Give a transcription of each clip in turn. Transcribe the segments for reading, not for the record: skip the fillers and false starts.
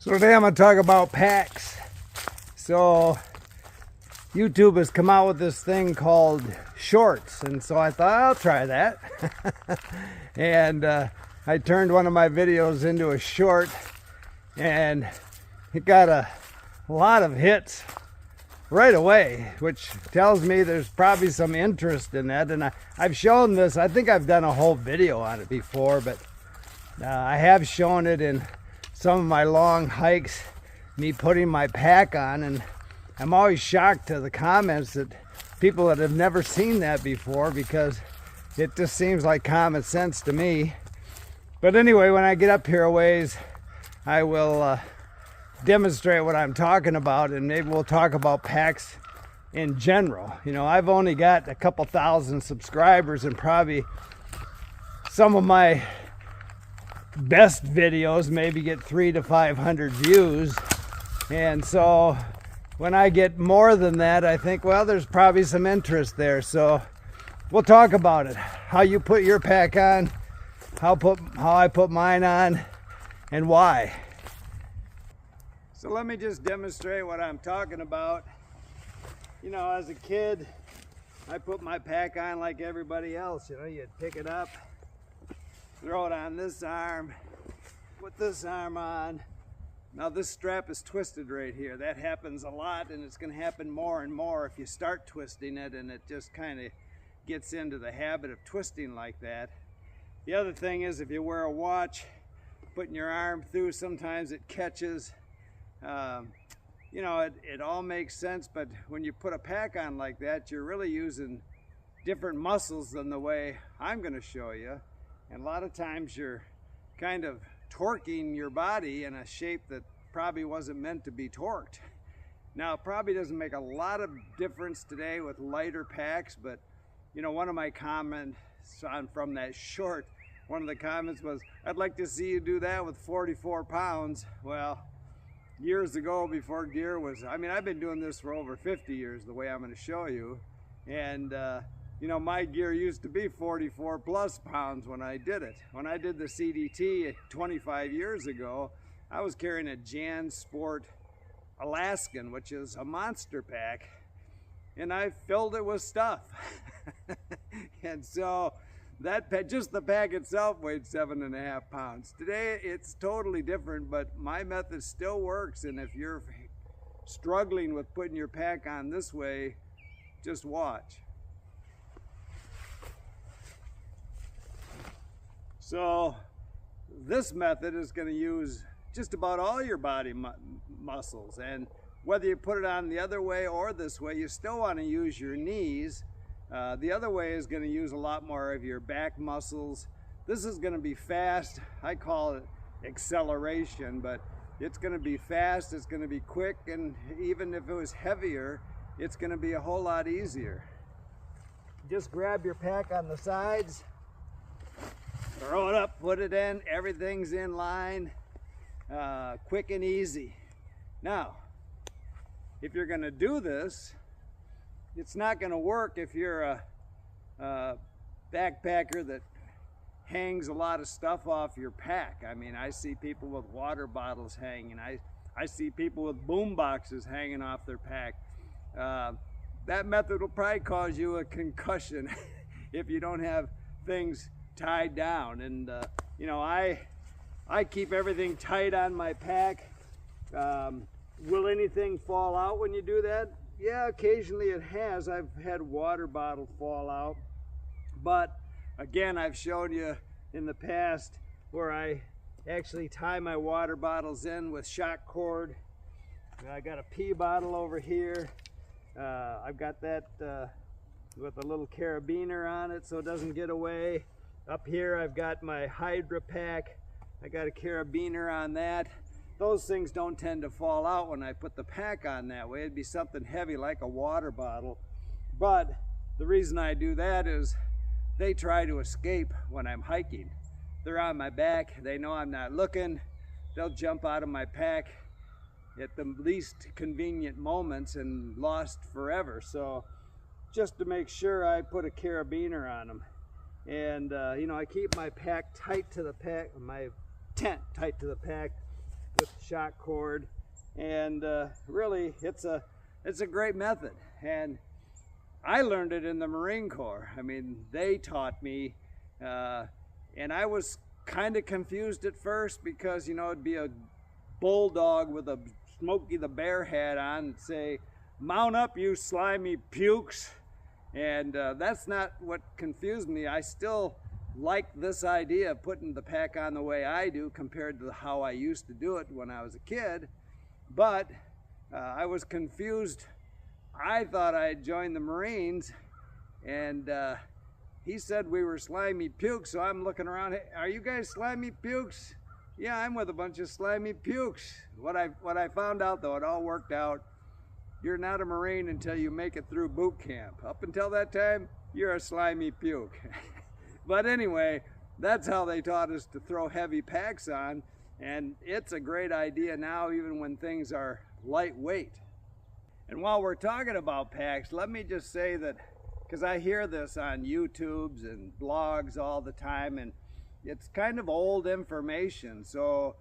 So today I'm going to talk about packs. So YouTube has come out with this thing called shorts, and so I thought I'll try that. And I turned one of my videos into a short, and it got a lot of hits right away, which tells me there's probably some interest in that. And I've shown this, I think I've done a whole video on it before, but I have shown it in some of my long hikes, me putting my pack on, and I'm always shocked to the comments that people that have never seen that before, because it just seems like common sense to me. But anyway, when I get up here a ways, I will demonstrate what I'm talking about, and maybe we'll talk about packs in general. You know, I've only got a couple thousand subscribers, and probably some of my best videos maybe get 300 to 500 views. And so when I get more than that, I think, well, there's probably some interest there. So we'll talk about it, how you put your pack on, how I put mine on, and why. So let me just demonstrate what I'm talking about. You know, as a kid, I put my pack on like everybody else. You know, you'd pick it up, throw it on this arm, put this arm on. Now this strap is twisted right here. That happens a lot, and it's going to happen more and more if you start twisting it, and it just kind of gets into the habit of twisting like that. The other thing is, if you wear a watch, putting your arm through, sometimes it catches. You know, it all makes sense, but when you put a pack on like that, you're really using different muscles than the way I'm going to show you. And a lot of times you're kind of torquing your body in a shape that probably wasn't meant to be torqued. Now, it probably doesn't make a lot of difference today with lighter packs, but you know, one of my comments from that short, one of the comments was, I'd like to see you do that with 44 pounds. Well, years ago, before gear was, I mean, I've been doing this for over 50 years, the way I'm going to show you. And you know, my gear used to be 44 plus pounds when I did it. When I did the CDT 25 years ago, I was carrying a Jan Sport Alaskan, which is a monster pack, and I filled it with stuff. And so that pack, just the pack itself, weighed 7.5 pounds. Today it's totally different, but my method still works. And if you're struggling with putting your pack on this way, just watch. So this method is going to use just about all your body muscles, and whether you put it on the other way or this way, you still want to use your knees. The other way is going to use a lot more of your back muscles. This is going to be fast. I call it acceleration, but it's going to be fast, it's going to be quick, and even if it was heavier, it's going to be a whole lot easier. Just grab your pack on the sides, throw it up, put it in, everything's in line, quick and easy. Now, if you're going to do this, it's not going to work if you're a backpacker that hangs a lot of stuff off your pack. I mean, I see people with water bottles hanging. I see people with boom boxes hanging off their pack. That method will probably cause you a concussion if you don't have things tied down. And you know, I keep everything tight on my pack. Will anything fall out when you do that? Yeah, occasionally it has. I've had water bottles fall out, but again, I've shown you in the past where I actually tie my water bottles in with shock cord. I got a pee bottle over here. I've got that with a little carabiner on it so it doesn't get away. Up here I've got my Hydra pack. I got a carabiner on that. Those things don't tend to fall out when I put the pack on that way. It'd be something heavy like a water bottle. But the reason I do that is they try to escape when I'm hiking. They're on my back, they know I'm not looking, they'll jump out of my pack at the least convenient moments and lost forever. So just to make sure, I put a carabiner on them. And you know, I keep my pack tight to the pack, my tent tight to the pack. with shock cord, and really it's a great method. And I learned it in the Marine Corps. I mean, they taught me, and I was kind of confused at first because, you know, it'd be a bulldog with a Smokey the Bear hat on and say, "Mount up, you slimy pukes." And that's not what confused me. I still like this idea of putting the pack on the way I do compared to how I used to do it when I was a kid. But I was confused. I thought I had joined the Marines, and he said we were slimy pukes, so I'm looking around. Hey, are you guys slimy pukes? Yeah, I'm with a bunch of slimy pukes. What I found out, though, it all worked out. You're not a Marine until you make it through boot camp. Up until that time, you're a slimy puke. But anyway, that's how they taught us to throw heavy packs on, and it's a great idea now, even when things are lightweight. And while we're talking about packs, let me just say that, because I hear this on YouTubes and blogs all the time, and it's kind of old information. So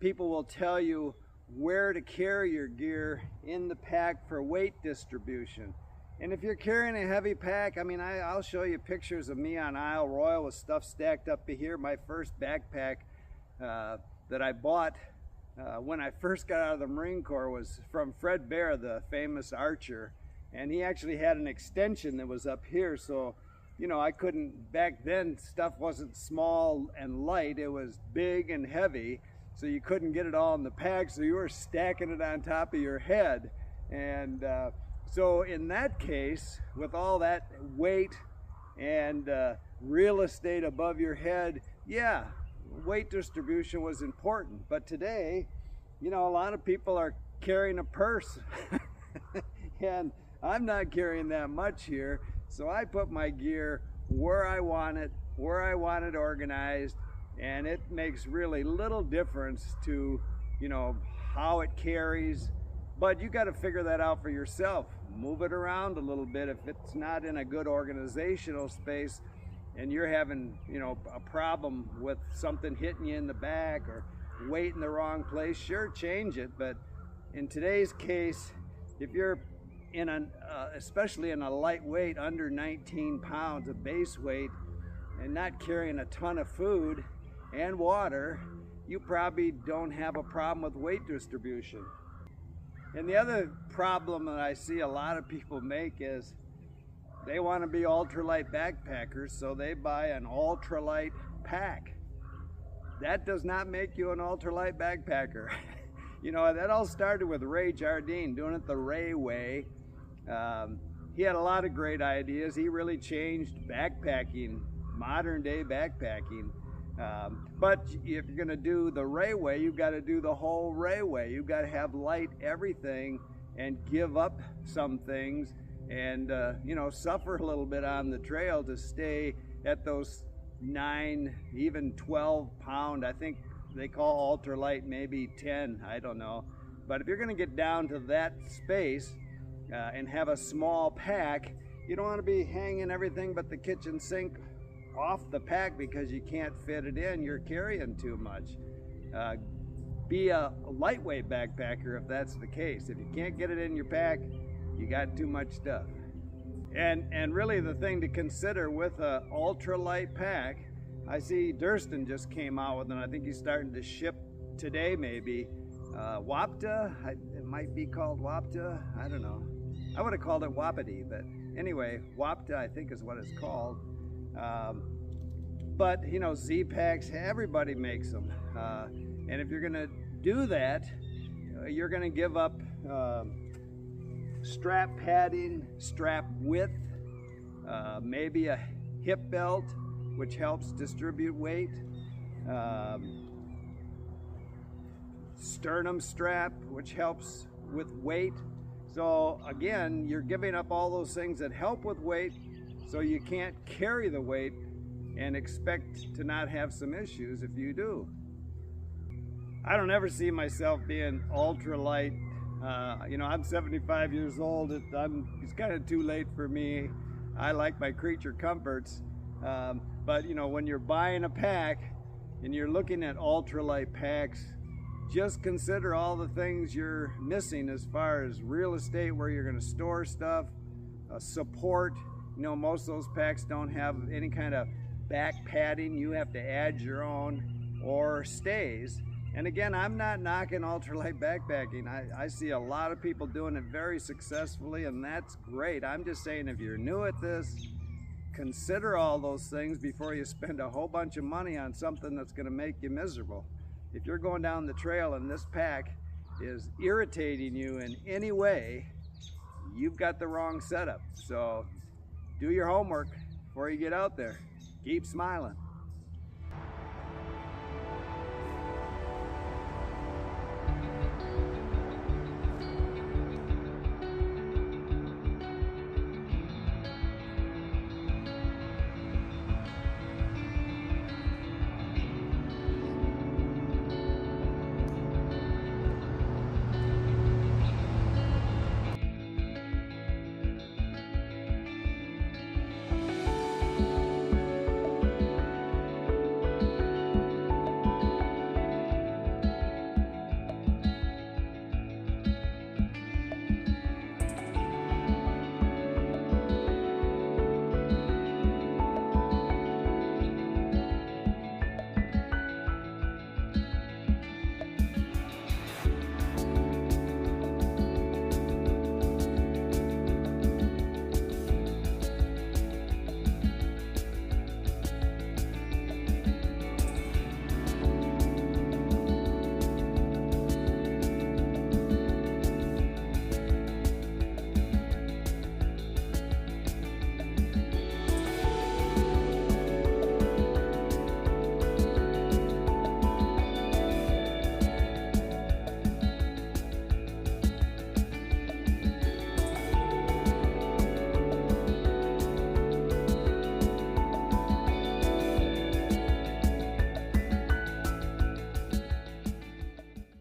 people will tell you where to carry your gear in the pack for weight distribution. And if you're carrying a heavy pack, I mean, I'll show you pictures of me on Isle Royal with stuff stacked up here. My first backpack that I bought when I first got out of the Marine Corps was from Fred Bear, the famous archer. And he actually had an extension that was up here, so, you know, I couldn't, back then stuff wasn't small and light, it was big and heavy, so you couldn't get it all in the pack, so you were stacking it on top of your head. And so in that case, with all that weight and real estate above your head, yeah, weight distribution was important. But today, you know, a lot of people are carrying a purse. And I'm not carrying that much here, so I put my gear where I want it organized, and it makes really little difference to, you know, how it carries. But you got to figure that out for yourself. Move it around a little bit. If it's not in a good organizational space and you're having, you know, a problem with something hitting you in the back or weight in the wrong place, sure, change it. But in today's case, if you're in an, especially in a lightweight under 19 pounds of base weight and not carrying a ton of food and water, you probably don't have a problem with weight distribution. And the other problem that I see a lot of people make is they want to be ultralight backpackers, so they buy an ultralight pack. That does not make you an ultralight backpacker. You know, that all started with Ray Jardine doing it the Ray way. He had a lot of great ideas. He really changed backpacking, modern day backpacking. But if you're gonna do the Ray way, you've got to do the whole Ray way. You've got to have light everything and give up some things and, you know, suffer a little bit on the trail to stay at those 9, even 12 pound, I think they call ultralight maybe 10, I don't know. But if you're gonna get down to that space, and have a small pack, you don't want to be hanging everything but the kitchen sink off the pack because you can't fit it in. You're carrying too much. Be a lightweight backpacker if that's the case. If you can't get it in your pack, you got too much stuff. And really the thing to consider with a ultralight pack, I see Durston just came out with, and I think he's starting to ship today maybe. Wapta, it might be called Wapta, I don't know. I would have called it Wapiti, but anyway, Wapta I think is what it's called. But you know, Z-Packs, everybody makes them. And if you're gonna do that, you're gonna give up strap padding, strap width, maybe a hip belt, which helps distribute weight, sternum strap, which helps with weight. So again, you're giving up all those things that help with weight, so you can't carry the weight and expect to not have some issues if you do. I don't ever see myself being ultralight. You know, I'm 75 years old. It's kind of too late for me. I like my creature comforts. But you know, when you're buying a pack and you're looking at ultralight packs, just consider all the things you're missing as far as real estate, where you're going to store stuff, support. You know, most of those packs don't have any kind of back padding. You have to add your own, or stays. And again, I'm not knocking ultralight backpacking. I see a lot of people doing it very successfully, and that's great. I'm just saying, if you're new at this, consider all those things before you spend a whole bunch of money on something that's going to make you miserable. If you're going down the trail and this pack is irritating you in any way, you've got the wrong setup. So do your homework before you get out there. Keep smiling.